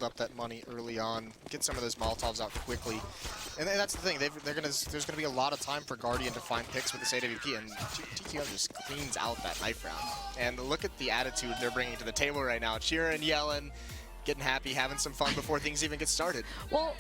up that money early on, get some of those Molotovs out quickly. And that's the thing, there's gonna be a lot of time for Guardian to find picks with this AWP, and TQM just cleans out that knife round. And look at the attitude they're bringing to the table right now, cheering, yelling, getting happy, having some fun before things even get started. Well,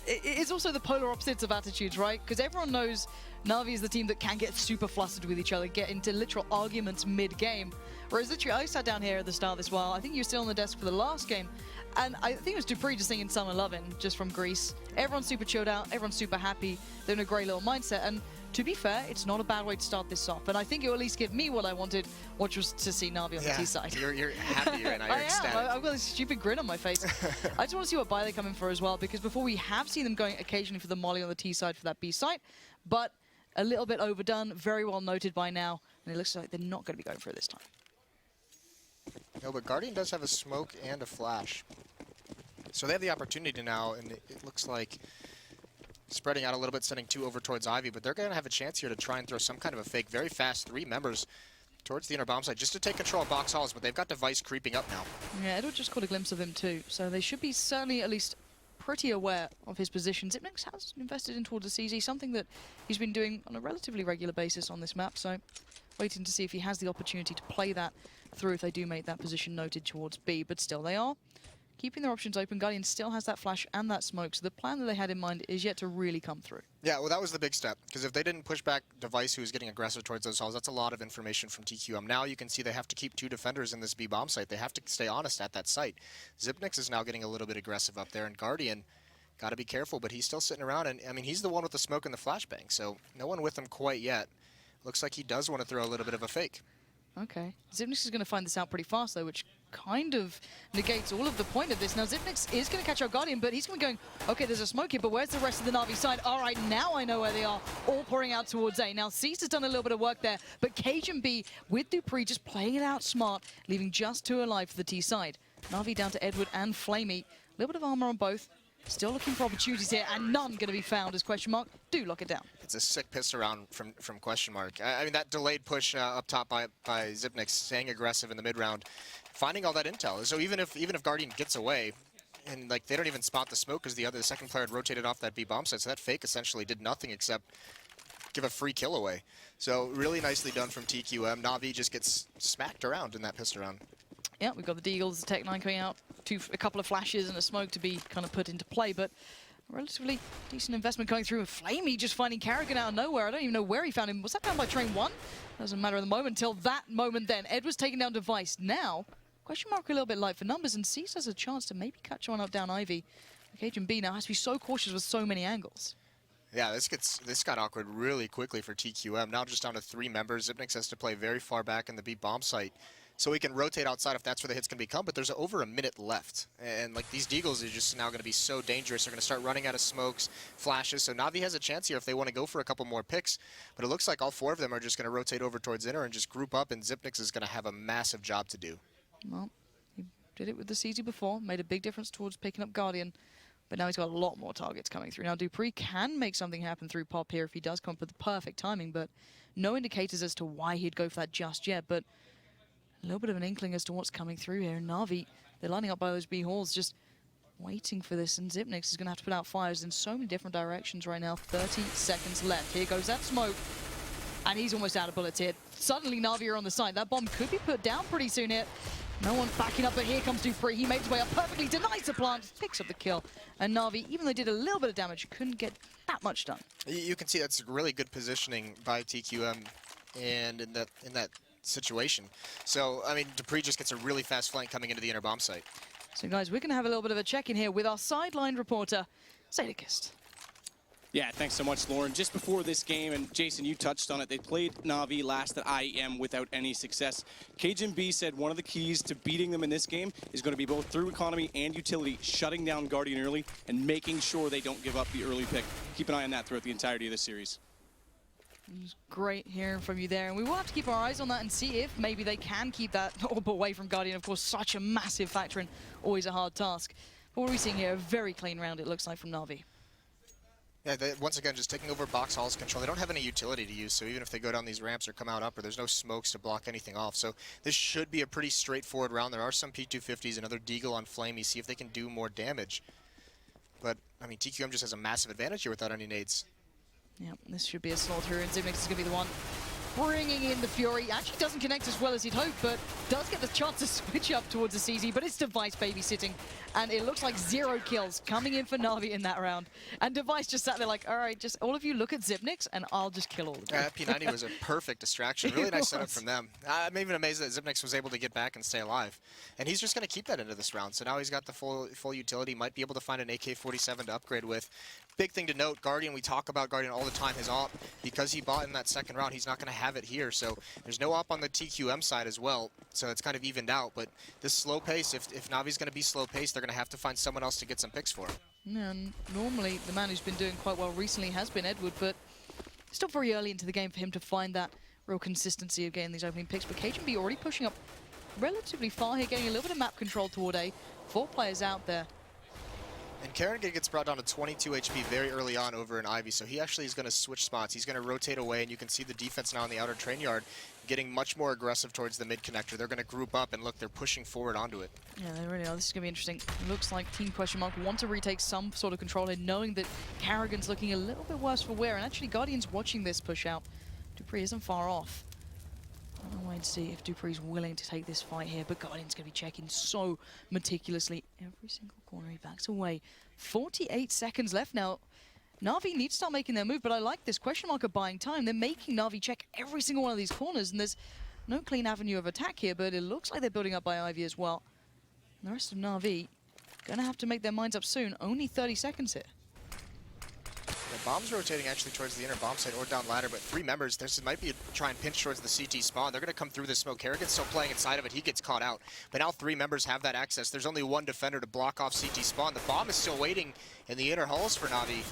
it's also the polar opposites of attitudes, right? Because everyone knows Na'Vi is the team that can get super flustered with each other, get into literal arguments mid-game. Whereas literally, I sat down here at the start of this while, I think you were still on the desk for the last game, and I think it was Dupree just singing Summer Lovin', just from Greece. Everyone's super chilled out, everyone's super happy, they're in a great little mindset, and to be fair, it's not a bad way to start this off, and I think it will at least give me what I wanted, which was to see Na'Vi on the T side. You're happy right now, you're ecstatic. I've got this stupid grin on my face. I just want to see what buy they come in for as well, because before we have seen them going occasionally for the molly on the T side for that B site, but a little bit overdone, very well noted by now, and it looks like they're not going to be going for it this time. No, but Guardian does have a smoke and a flash. So they have the opportunity now, and it looks like spreading out a little bit, sending 2 over towards Ivy, but they're going to have a chance here to try and throw some kind of a fake, very fast 3 members towards the inner bomb site just to take control of box halls, but they've got Device creeping up now. Yeah, Edward just caught a glimpse of him too, so they should be certainly at least pretty aware of his position. Xyp9x has invested in towards the CZ, something that he's been doing on a relatively regular basis on this map, so waiting to see if he has the opportunity to play that through if they do make that position noted towards B, but still they are keeping their options open. Guardian still has that flash and that smoke, so the plan that they had in mind is yet to really come through. Yeah, well, that was the big step, because if they didn't push back Device, who was getting aggressive towards those halls, that's a lot of information from TQM. Now you can see they have to keep 2 defenders in this B bomb site. They have to stay honest at that site. Xyp9x is now getting a little bit aggressive up there, and Guardian got to be careful, but he's still sitting around, and I mean, he's the one with the smoke and the flashbang, so no one with him quite yet. Looks like he does want to throw a little bit of a fake. Okay. Xyp9x is going to find this out pretty fast, though, which kind of negates all of the point of this. Now, Xyp9x is going to catch out Guardian, but he's going to be going, okay, there's a smoke here, but where's the rest of the Na'Vi side? All right, now I know where they are, all pouring out towards A. Now, Cease has done a little bit of work there, but cajunB with Dupree just playing it out smart, leaving just 2 alive for the T side. Na'Vi down to Edward and Flamey. A little bit of armor on both. Still looking for opportunities here, and none going to be found as Question Mark do lock it down. It's a sick piss around from Question Mark. I mean, that delayed push up top by Xyp9x, staying aggressive in the mid round, finding all that intel. So even if Guardian gets away, and like they don't even spot the smoke because the second player had rotated off that B bomb site, so that fake essentially did nothing except give a free kill away. So really nicely done from TQM. Na'Vi just gets smacked around in that piss around. Yeah, we've got the Deagles, the Tech 9 coming out, a couple of flashes and a smoke to be kind of put into play, but relatively decent investment going through. Flamey just finding Karrigan out of nowhere. I don't even know where he found him. Was that found by Train 1? Doesn't matter at the moment. Until that moment then. Ed was taking down Device. Now, Question Mark a little bit light for numbers, and Cease has a chance to maybe catch one up down Ivy. cajunB now has to be so cautious with so many angles. Yeah, this got awkward really quickly for TQM. Now just down to 3 members. Xyp9x has to play very far back in the B bomb site, so we can rotate outside if that's where the hits can become, but there's over a minute left. And like these Deagles are just now going to be so dangerous. They're going to start running out of smokes, flashes, so Na'Vi has a chance here if they want to go for a couple more picks, but it looks like all 4 of them are just going to rotate over towards inner and just group up, and Xyp9x is going to have a massive job to do. Well, he did it with the CZ before, made a big difference towards picking up Guardian, but now he's got a lot more targets coming through. Now Dupree can make something happen through pop here if he does come up with the perfect timing, but no indicators as to why he'd go for that just yet, but a little bit of an inkling as to what's coming through here. Na'Vi, they're lining up by those B halls, just waiting for this, and Xyp9x is going to have to put out fires in so many different directions right now. 30 seconds left. Here goes that smoke, and he's almost out of bullets here. Suddenly Na'Vi are on the side. That bomb could be put down pretty soon here. No one backing up, but here comes Dupree. He made his way up perfectly, denies the plant, picks up the kill. And Na'Vi, even though they did a little bit of damage, couldn't get that much done. You can see that's really good positioning by TQM, and in that situation. So, I mean, Dupree just gets a really fast flank coming into the inner bomb site. So, guys, we're going to have a little bit of a check-in here with our sideline reporter, Sadakist. Yeah, thanks so much, Lauren. Just before this game, and Jason, you touched on it, they played Na'Vi last at IEM without any success. cajunB said one of the keys to beating them in this game is going to be both through economy and utility, shutting down Guardian early and making sure they don't give up the early pick. Keep an eye on that throughout the entirety of this series. It was great hearing from you there, and we will have to keep our eyes on that and see if maybe they can keep that orb away from Guardian. Of course, such a massive factor and always a hard task. But what are we seeing here? A very clean round, it looks like, from Na'Vi. Yeah, once again, just taking over box halls control. They don't have any utility to use, so even if they go down these ramps or come out upper, there's no smokes to block anything off. So this should be a pretty straightforward round. There are some P250s, another Deagle on Flamey, see if they can do more damage. But, I mean, TQM just has a massive advantage here without any nades. Yeah, this should be a slaughter, and Zipnix is going to be the one bringing in the Fury. Actually doesn't connect as well as he'd hoped, but does get the chance to switch up towards the CZ, but it's Device babysitting, and it looks like 0 kills coming in for Na'Vi in that round. And Device just sat there like, all right, just all of you look at Zipnix, and I'll just kill all of you. P90 was a perfect distraction. Really nice setup from them. I'm even amazed that Zipnix was able to get back and stay alive. And he's just going to keep that into this round. So now he's got the full utility, might be able to find an AK-47 to upgrade with. Big thing to note, Guardian, we talk about Guardian all the time, his op, because he bought in that second round, he's not going to have it here. So there's no op on the TQM side as well, so it's kind of evened out. But this slow pace, if Navi's going to be slow paced, they're going to have to find someone else to get some picks for him. And normally the man who's been doing quite well recently has been Edward, but still very early into the game for him to find that real consistency of getting these opening picks. But KGB already pushing up relatively far here, getting a little bit of map control toward A. 4 players out there. And Kerrigan gets brought down to 22 HP very early on over in Ivy, so he actually is going to switch spots. He's going to rotate away, and you can see the defense now in the outer train yard getting much more aggressive towards the mid connector. They're going to group up, and look, they're pushing forward onto it. Yeah, they really are. This is going to be interesting. It looks like Team Question Mark want to retake some sort of control here, knowing that Kerrigan's looking a little bit worse for wear, and actually Guardian's watching this push out. Dupree isn't far off. I'll wait to see if Dupree's willing to take this fight here, but Guardian's going to be checking so meticulously. Every single corner he backs away. 48 seconds left now. Na'Vi needs to start making their move, but I like this. Question Mark are buying time. They're making Na'Vi check every single one of these corners, and there's no clean avenue of attack here, but it looks like they're building up by Ivy as well. And the rest of Na'Vi going to have to make their minds up soon. Only 30 seconds here. The bomb's rotating actually towards the inner bomb site or down ladder, but 3 members, this might be a try and pinch towards the CT spawn. They're going to come through the smoke. Kerrigan's still playing inside of it. He gets caught out. But now 3 members have that access. There's only 1 defender to block off CT spawn. The bomb is still waiting in the inner halls for Na'Vi.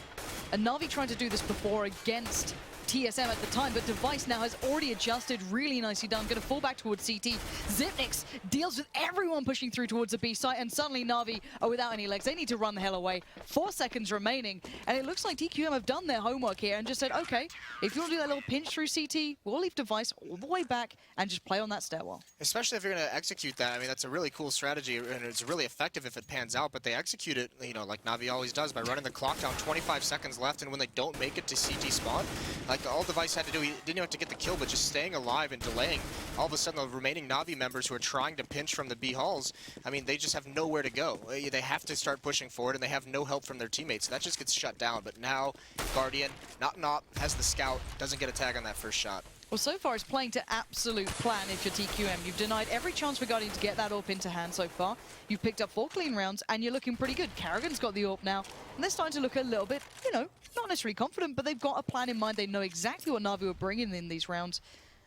And Na'Vi tried to do this before against TSM at the time, but Device now has already adjusted really nicely done. Going to fall back towards CT. Zipnix deals with everyone pushing through towards the B site, and suddenly Na'Vi are without any legs. They need to run the hell away. 4 seconds remaining, and it looks like TQM have done their homework here and just said, okay, if you want to do that little pinch through CT, we'll leave Device all the way back and just play on that stairwell. Especially if you're going to execute that. I mean, that's a really cool strategy, and it's really effective if it pans out, but they execute it, you know, like Na'Vi always does by running the clock down. 25 seconds left, and when they don't make it to CT spawn, like all Device had to do, he didn't have to get the kill, but just staying alive and delaying. All of a sudden, the remaining Na'Vi members who are trying to pinch from the B halls, I mean, they just have nowhere to go. They have to start pushing forward, and they have no help from their teammates. So that just gets shut down. But now, Guardian, not an op, has the scout, doesn't get a tag on that first shot. Well, so far it's playing to absolute plan if you're TQM. You've denied every chance for Guardian to get that AWP into hand so far. You've picked up 4 clean rounds, and you're looking pretty good. Kerrigan's got the AWP now, and they're starting to look a little bit, you know, not necessarily confident, but they've got a plan in mind. They know exactly what Na'Vi were bringing in these rounds.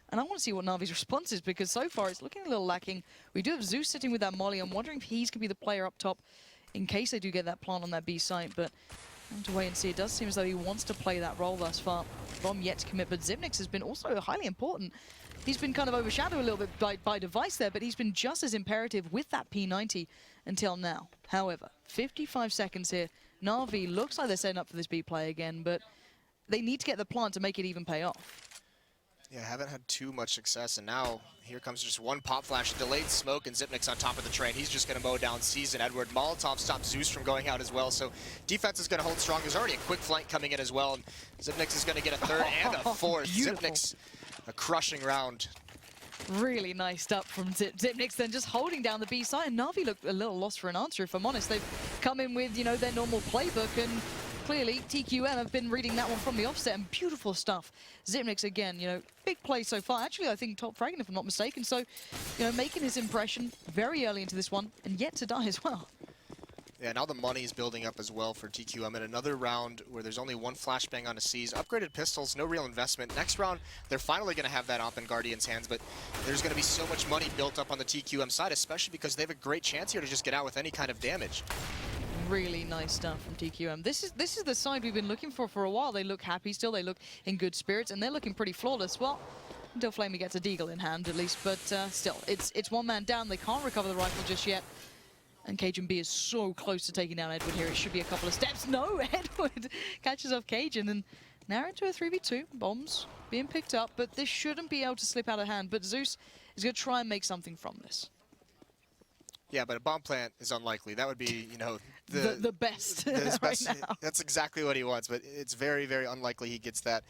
And I want to see what Na'Vi's response is, because so far it's looking a little lacking. We do have Zeus sitting with that molly. I'm wondering if he's going to be the player up top in case they do get that plant on that B site, but I have to wait and see. It does seem as though he wants to play that role thus far. Bomb yet to commit, but Zipnix has been also highly important. He's been kind of overshadowed a little bit by Device there, but he's been just as imperative with that P90 until now. However, 55 seconds here. Na'Vi looks like they're setting up for this B play again, but they need to get the plant to make it even pay off. Yeah, haven't had too much success, and now here comes just 1 pop flash, delayed smoke, and Zipnix on top of the train. He's just going to mow down Season Edward. Molotov stops Zeus from going out as well, so defense is going to hold strong. There's already a quick flank coming in as well, and Zipnix is going to get a 3rd and a 4th. Beautiful. Zipnix, a crushing round. Really nice stuff from Zipnix, then just holding down the B side, and Na'Vi look a little lost for an answer, if I'm honest. They've come in with, you know, their normal playbook, and clearly TQM have been reading that one from the offset, and beautiful stuff. Zipnix again, you know, big play so far. Actually, I think top fragging, if I'm not mistaken. So, you know, making his impression very early into this one, and yet to die as well. Yeah, now the money is building up as well for TQM in another round where there's only 1 flashbang on a C's. Upgraded pistols, no real investment. Next round, they're finally going to have that op in Guardian's hands, but there's going to be so much money built up on the TQM side, especially because they have a great chance here to just get out with any kind of damage. Really nice stuff from TQM. This is the side we've been looking for a while. They look happy still, they look in good spirits, and they're looking pretty flawless. Well, until Flamey gets a deagle in hand at least, but still, it's 1 man down. They can't recover the rifle just yet. And Cajun B is so close to taking down Edward here. It should be a couple of steps. No, Edward catches off Cajun and now into a 3v2. Bombs being picked up, but this shouldn't be able to slip out of hand. But Zeus is going to try and make something from this. Yeah, but a bomb plant is unlikely. That would be, you know, The best right now. That's exactly what he wants, but it's very, very unlikely he gets that.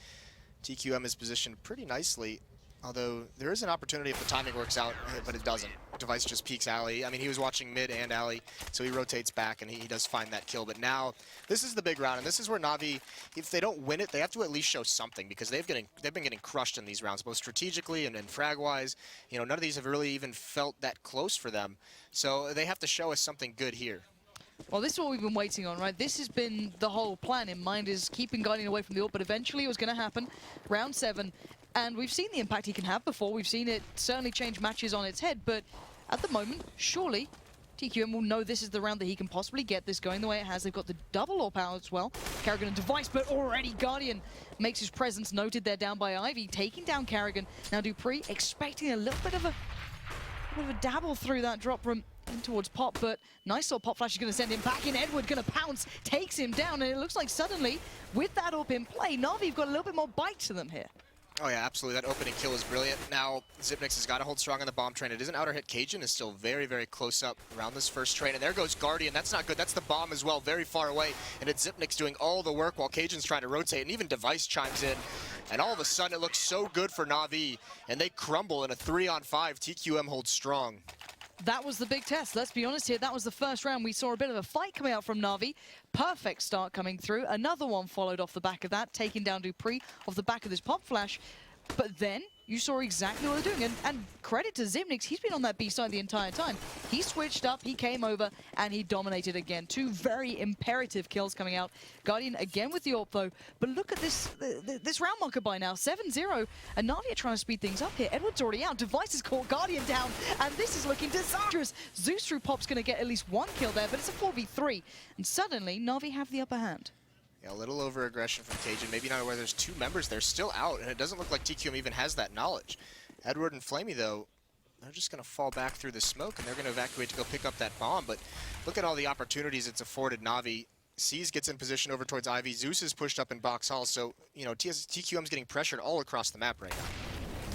TQM is positioned pretty nicely, although there is an opportunity if the timing works out, but it doesn't. Device just peeks alley. I mean, he was watching mid and alley, so he rotates back and he does find that kill. But now, this is the big round, and this is where Na'Vi, if they don't win it, they have to at least show something, because they've been getting crushed in these rounds, both strategically and frag-wise. You know, none of these have really even felt that close for them. So they have to show us something good here. Well, this is what we've been waiting on, right? This has been the whole plan in mind, is keeping Guardian away from the ult, but eventually it was going to happen. Round 7, and we've seen the impact he can have before. We've seen it certainly change matches on its head, but at the moment, surely TQM will know this is the round that he can possibly get this going the way it has. They've got the double AWP power as well. Karrigan and Device, but already Guardian makes his presence noted there down by Ivy, taking down Karrigan. Now dupreeh expecting a little bit of a dabble through that drop room in towards Pop, but nice little Pop flash is going to send him back in. Edward going to pounce, takes him down, and it looks like suddenly, with that AWP in play, Na'Vi've got a little bit more bite to them here. Oh yeah, absolutely. That opening kill is brilliant. Now, Xyp9x has got to hold strong on the bomb train. It is an outer hit. Cajun is still very, very close up around this first train. And there goes Guardian. That's not good. That's the bomb as well, very far away. And it's Xyp9x doing all the work while Cajun's trying to rotate. And even Device chimes in. And all of a sudden, it looks so good for Na'Vi. And they crumble in a 3-on-5. TQM holds strong. That was the big test. Let's be honest here. That was the first round. We saw a bit of a fight coming out from Na'Vi. Perfect start coming through. Another one followed off the back of that, taking down dupreeh off the back of this Pop flash. But then you saw exactly what they're doing. And credit to Xyp9x, he's been on that B side the entire time. He switched up, he came over, and he dominated again. 2 very imperative kills coming out. Guardian again with the AWP though. But look at this round marker by now, 7-0. And Na'Vi are trying to speed things up here. Edward's already out, Device has caught Guardian down, and this is looking disastrous. Zeus through Pop's going to get at least 1 kill there, but it's a 4v3. And suddenly, Na'Vi have the upper hand. Yeah, a little over-aggression from Cajun. Maybe not where there's 2 members. They're still out, and it doesn't look like TQM even has that knowledge. Edward and Flamey, though, they're just going to fall back through the smoke, and they're going to evacuate to go pick up that bomb. But look at all the opportunities it's afforded Na'Vi. Seas gets in position over towards Ivy. Zeus is pushed up in box hall, so, you know, TQM's getting pressured all across the map right now.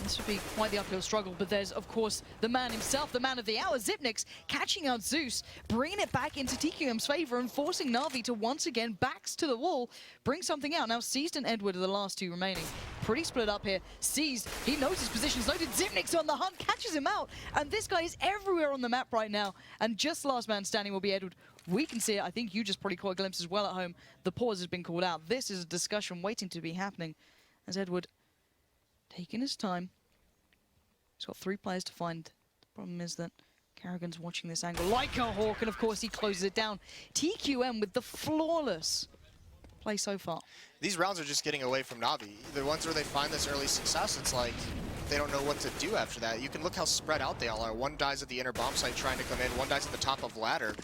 This would be quite the uphill struggle, but there's, of course, the man himself, the man of the hour, Xyp9x, catching out Zeus, bringing it back into TQM's favor and forcing Na'Vi to once again backs to the wall, bring something out. Now, Seized and Edward are the last 2 remaining. Pretty split up here. Seized, he knows his position, so did Xyp9x on the hunt, catches him out, and this guy is everywhere on the map right now, and just last man standing will be Edward. We can see it. I think you just probably caught a glimpse as well at home. The pause has been called out. This is a discussion waiting to be happening as Edward taking his time. He's got 3 players to find. The problem is that Karrigan's watching this angle like a hawk, and of course he closes it down. TQM with the flawless play so far. These rounds are just getting away from Na'Vi. The ones where they find this early success, it's like they don't know what to do after that. You can look how spread out they all are. One dies at the inner bomb site trying to come in, one dies at the top of ladder.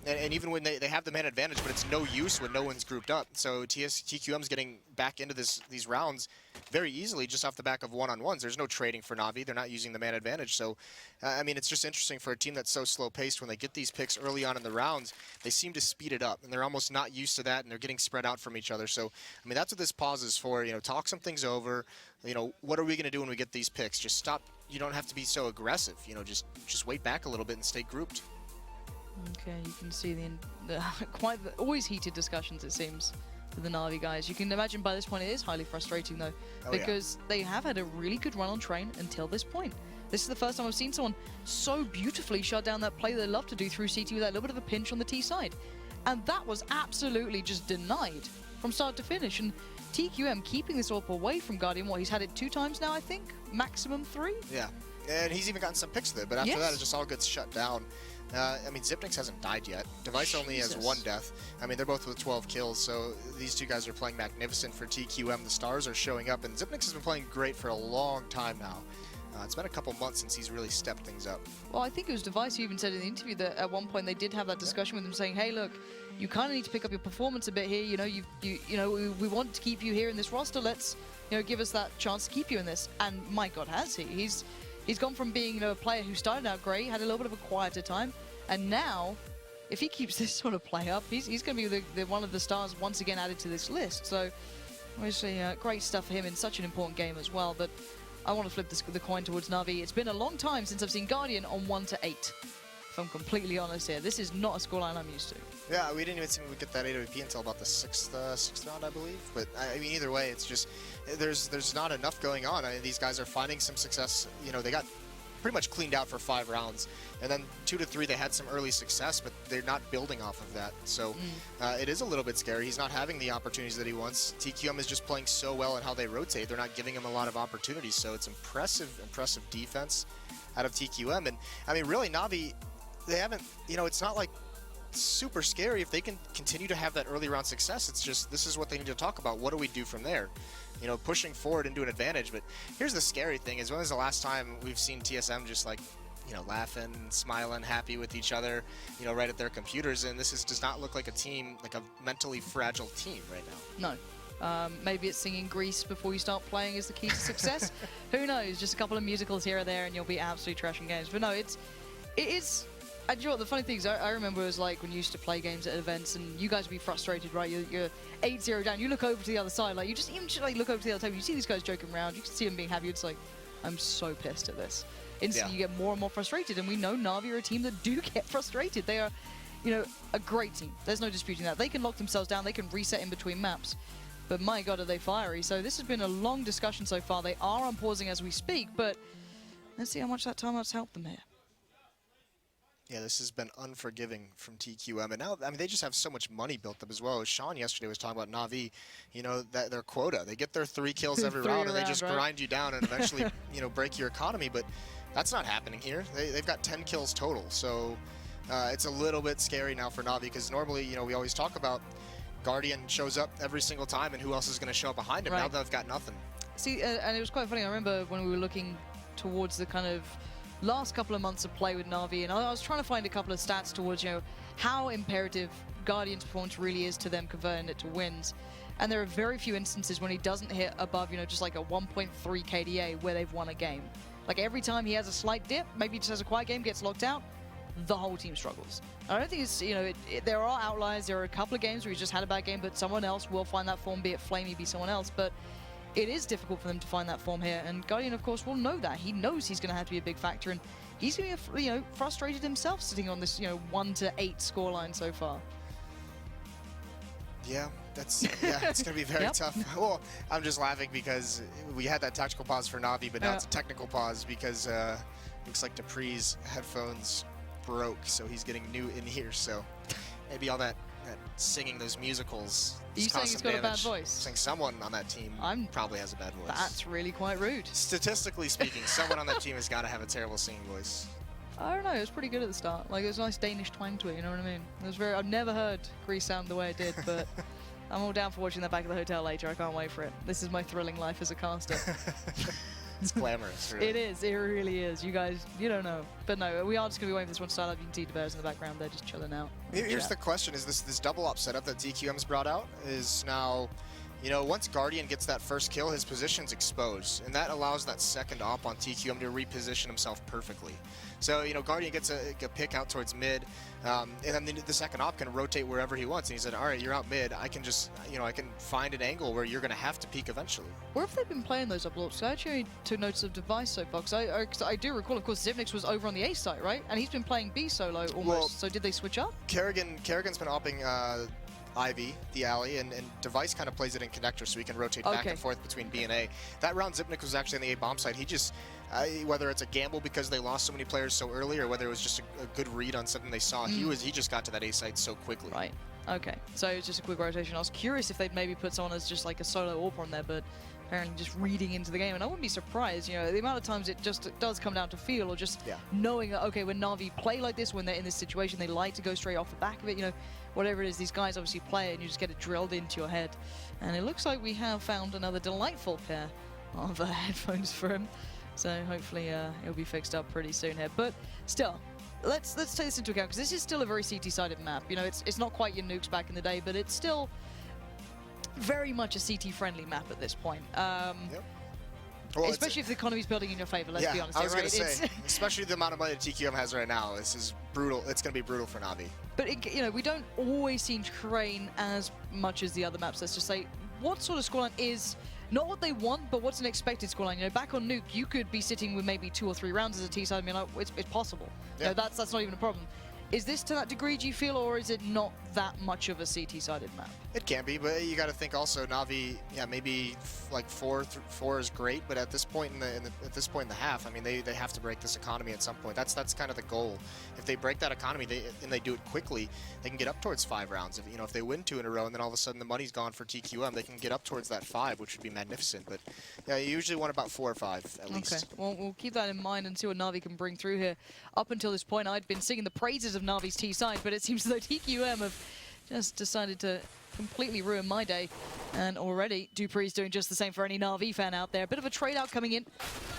And even when they have the man advantage, but it's no use when no one's grouped up. So TQM's getting back into these rounds very easily just off the back of one-on-ones. There's no trading for Na'Vi. They're not using the man advantage. So, I mean, it's just interesting for a team that's so slow-paced. When they get these picks early on in the rounds, they seem to speed it up. And they're almost not used to that, and they're getting spread out from each other. So, I mean, that's what this pause is for. You know, talk some things over. You know, what are we going to do when we get these picks? Just stop. You don't have to be so aggressive. You know, just wait back a little bit and stay grouped. Okay, you can see the always heated discussions, it seems, with the Na'Vi guys. You can imagine by this point it is highly frustrating, though, because they have had a really good run on train until this point. This is the first time I've seen someone so beautifully shut down that play they love to do through CT with that little bit of a pinch on the T side. And that was absolutely just denied from start to finish. And TQM keeping this AWP away from Guardian. What, he's had it 2 times now, I think? Maximum 3? Yeah, and he's even gotten some picks with it, but after that it just all gets shut down. I mean, Xyp9x hasn't died yet. Device only has 1 death. I mean, they're both with 12 kills, so these 2 guys are playing magnificent for TQM. The stars are showing up, and Xyp9x has been playing great for a long time now. It's been a couple months since he's really stepped things up. Well, I think it was Device who even said in the interview that at one point they did have that discussion with him, saying, "Hey, look, you kind of need to pick up your performance a bit here. You know, we want to keep you here in this roster. Let's, give us that chance to keep you in this." And my God, has he? He's gone from being, a player who started out great, had a little bit of a quieter time, and now if he keeps this sort of play up, he's going to be the one of the stars once again added to this list. So obviously great stuff for him in such an important game as well. But I want to flip the coin towards Na'Vi. It's been a long time since I've seen Guardian on 1-8. If I'm completely honest here, this is not a scoreline I'm used to. Yeah, we didn't even see we get that AWP until about the sixth round, I believe. But I mean, either way, it's just there's not enough going on. I mean, these guys are finding some success. You know, they got pretty much cleaned out for 5 rounds, and then 2 to 3 they had some early success, but they're not building off of that. So it is a little bit scary. He's not having the opportunities that he wants. TQM is just playing so well at how they rotate. They're not giving him a lot of opportunities. So it's impressive defense out of TQM. And I mean, really, Na'Vi, they haven't. You know, it's not like super scary if they can continue to have that early round success. It's just this is what they need to talk about. What do we do from there? You know, pushing forward into an advantage. But here's the scary thing: is when was the last time we've seen TSM just like, you know, laughing, smiling, happy with each other, you know, right at their computers? And this does not look like a team, like a mentally fragile team right now. No. Maybe it's singing Grease before you start playing is the key to success. Who knows? Just a couple of musicals here or there, and you'll be absolutely trashing games. But no, it is. And you know what, the funny thing is, I remember it was like when you used to play games at events and you guys would be frustrated, right? You're 8-0 down, you look over to the other side, like you just even like look over to the other table, you see these guys joking around, you can see them being happy, it's like, I'm so pissed at this. Instantly you get more and more frustrated, and we know Na'Vi are a team that do get frustrated. They are, you know, a great team. There's no disputing that. They can lock themselves down, they can reset in between maps, but my god are they fiery. So this has been a long discussion so far. They are unpausing as we speak, but let's see how much that timeout's helped them here. Yeah, this has been unforgiving from TQM, and now, I mean, they just have so much money built up as well. Sean yesterday was talking about Na'Vi, you know, that their quota. They get their 3 kills every round, and they just grind you down and eventually, you know, break your economy, but that's not happening here. They've got 10 kills total, so it's a little bit scary now for Na'Vi, because normally, you know, we always talk about Guardian shows up every single time, and who else is going to show up behind him? Right. Now they've got nothing. See, and it was quite funny. I remember when we were looking towards the kind of last couple of months of play with Na'Vi, and I was trying to find a couple of stats towards, you know, how imperative Guardian's performance really is to them converting it to wins. And there are very few instances when he doesn't hit above, you know, just like a 1.3 KDA where they've won a game. Like every time he has a slight dip, maybe he just has a quiet game, gets locked out, the whole team struggles. I don't think it's, you know, there are outliers. There are a couple of games where he's just had a bad game, but someone else will find that form, be it Flamey, be someone else. But it is difficult for them to find that form here, and Guardian, of course, will know that. He knows he's going to have to be a big factor, and he's going to be, you know, frustrated himself sitting on this, you know, 1-8 scoreline so far. Yeah, it's going to be very tough. Well, I'm just laughing because we had that tactical pause for Na'Vi, but now it's a technical pause because looks like Dupree's headphones broke, so he's getting new in-ears. So maybe all that singing those musicals. Are you saying he's got a bad voice? Saying someone on that team probably has a bad voice. That's really quite rude. Statistically speaking, someone on that team has got to have a terrible singing voice. I don't know, it was pretty good at the start. Like, there's a nice Danish twang to it, you know what I mean? It was very, I've never heard Grease sound the way it did, but I'm all down for watching that back at the hotel later. I can't wait for it. This is my thrilling life as a caster. It's glamorous, really. It is, it really is. You guys, you don't know. But no, we are just going to be waiting for this one to start up. You can see the Bears in the background, they're just chilling out. Here's the question, is this double op setup that TQM's brought out is now, you know, once Guardian gets that first kill, his position's exposed, and that allows that second op on TQM to reposition himself perfectly. So, you know, Guardian gets a pick out towards mid, and then the second op can rotate wherever he wants. And he said, all right, you're out mid. I can just, you know, I can find an angle where you're going to have to peek eventually. Where have they been playing those double ops? I actually took notice of Device so far, because I do recall, of course, Zivnix was over on the A site, right? And he's been playing B solo almost. Well, so did they switch up? Kerrigan's been opping Ivy, the alley, and Device kind of plays it in connector so he can rotate back and forth between B and A. That round Zipnik was actually on the A bomb side. He just, whether it's a gamble because they lost so many players so early or whether it was just a good read on something they saw, he just got to that A site so quickly. Right. Okay. So it's just a quick rotation. I was curious if they'd maybe put someone as just like a solo AWP on there, but apparently just reading into the game. And I wouldn't be surprised, you know, the amount of times it does come down to feel or just knowing that, okay, when Na'Vi play like this, when they're in this situation, they like to go straight off the back of it, you know, whatever it is, these guys obviously play it and you just get it drilled into your head. And it looks like we have found another delightful pair of headphones for him. So hopefully it'll be fixed up pretty soon here. But still, let's take this into account, because this is still a very CT-sided map. You know, it's not quite your nukes back in the day, but it's still very much a CT-friendly map at this point. Well, Especially if the economy's building in your favor, let's yeah, be honest I was here, going to right? say, especially the amount of money that TQM has right now, this is brutal. It's going to be brutal for Na'Vi. But, you know, we don't always seem to train as much as the other maps. Let's just say, what sort of scoreline is not what they want, but what's an expected scoreline? You know, back on Nuke, you could be sitting with maybe 2 or 3 rounds as a T-side. I mean, like, it's possible. Yeah. You know, that's not even a problem. Is this to that degree, do you feel, or is it not that much of a CT-sided map? It can be, but you got to think also Na'Vi. Yeah, maybe like 4 is great, but at this point in the half, I mean, they have to break this economy at some point. That's kind of the goal. If they break that economy, and they do it quickly, they can get up towards 5 rounds. If they win 2 in a row, and then all of a sudden the money's gone for TQM, they can get up towards that 5, which would be magnificent. But yeah, you usually want about 4 or 5 at least. Okay, well, we'll keep that in mind and see what Na'Vi can bring through here. Up until this point, I'd been singing the praises of Na'Vi's T-side, but it seems as though TQM have just decided to completely ruin my day. And already, Dupree's doing just the same for any Na'Vi fan out there. A bit of a trade-out coming in,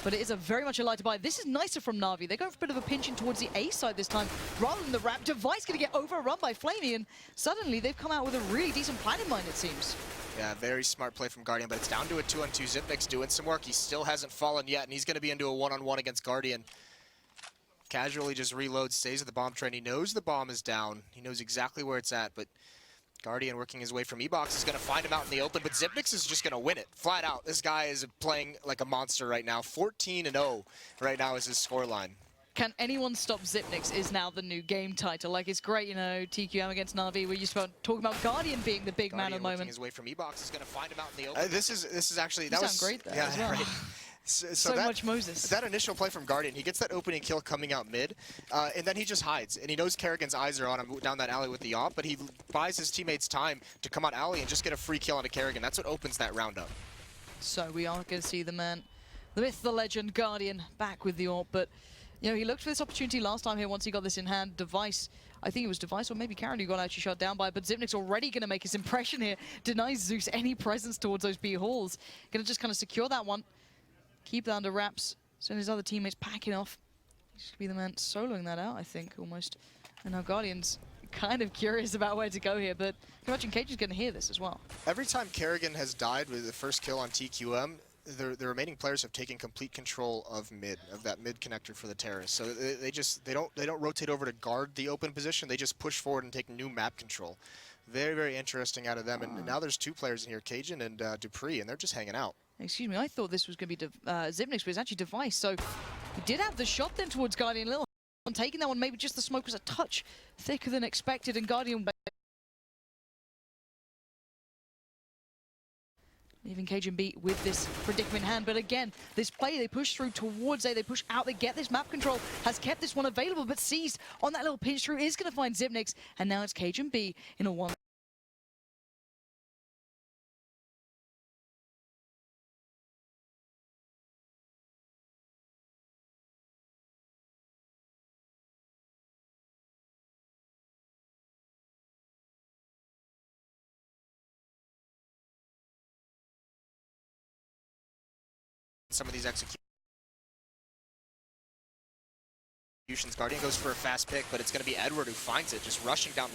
but it is very much a light to buy. This is nicer from Na'Vi. They're going for a bit of a pinch in towards the A side this time, rather than the wrap. Device going to get overrun by Flamey, and suddenly they've come out with a really decent plan in mind, it seems. Yeah, very smart play from Guardian, but it's down to a 2-on-2. Zipnik's doing some work. He still hasn't fallen yet, and he's going to be into a 1-on-1 against Guardian. Casually just reloads, stays at the bomb train. He knows the bomb is down. He knows exactly where it's at, but Guardian working his way from E-Box is going to find him out in the open, but Zipnix is just going to win it, flat out. This guy is playing like a monster right now. 14-0 right now is his scoreline. Can anyone stop Zipnix is now the new game title. Like, it's great, you know, TQM against Na'Vi. We're just talking about Guardian being the big man at the moment. His way from E-Box is going to find him out in the open. This is actually, that you was sound great there yeah, as well. Right. So much Moses. That initial play from Guardian, he gets that opening kill coming out mid, and then he just hides. And he knows Kerrigan's eyes are on him down that alley with the AWP, but he buys his teammates time to come out alley and just get a free kill onto Kerrigan. That's what opens that round up. So we are going to see the man, the myth, the legend, Guardian, back with the AWP. But, you know, he looked for this opportunity last time here once he got this in hand. Device, I think it was Device or maybe Karen who got actually shot down by, but Zipnik's already going to make his impression here. Denies Zeus any presence towards those B halls. Going to just kind of secure that one. Keep that under wraps. So his other teammates packing off. He should be the man soloing that out, I think, almost. And now Guardian's kind of curious about where to go here, but I can imagine Cage is going to hear this as well. Every time Kerrigan has died with the first kill on TQM, the remaining players have taken complete control of that mid connector for the terrorists. So they don't rotate over to guard the open position. They just push forward and take new map control. Very, very interesting out of them. And now there's 2 players in here, Cajun and Dupree, and they're just hanging out. Excuse me, I thought this was going to be Zipnix, but it's actually Device. So he did have the shot then towards Guardian. Little on taking that one, maybe just the smoke was a touch thicker than expected, and Guardian leaving Cajun B with this predicament in hand. But again, this play, they push through towards A, they push out, they get this map control, has kept this one available, but seized on that little pinch through is going to find Zipnix, and now it's Cajun B in a 1. Some of these executions, Guardian goes for a fast pick, but it's going to be Edward who finds it, just rushing down.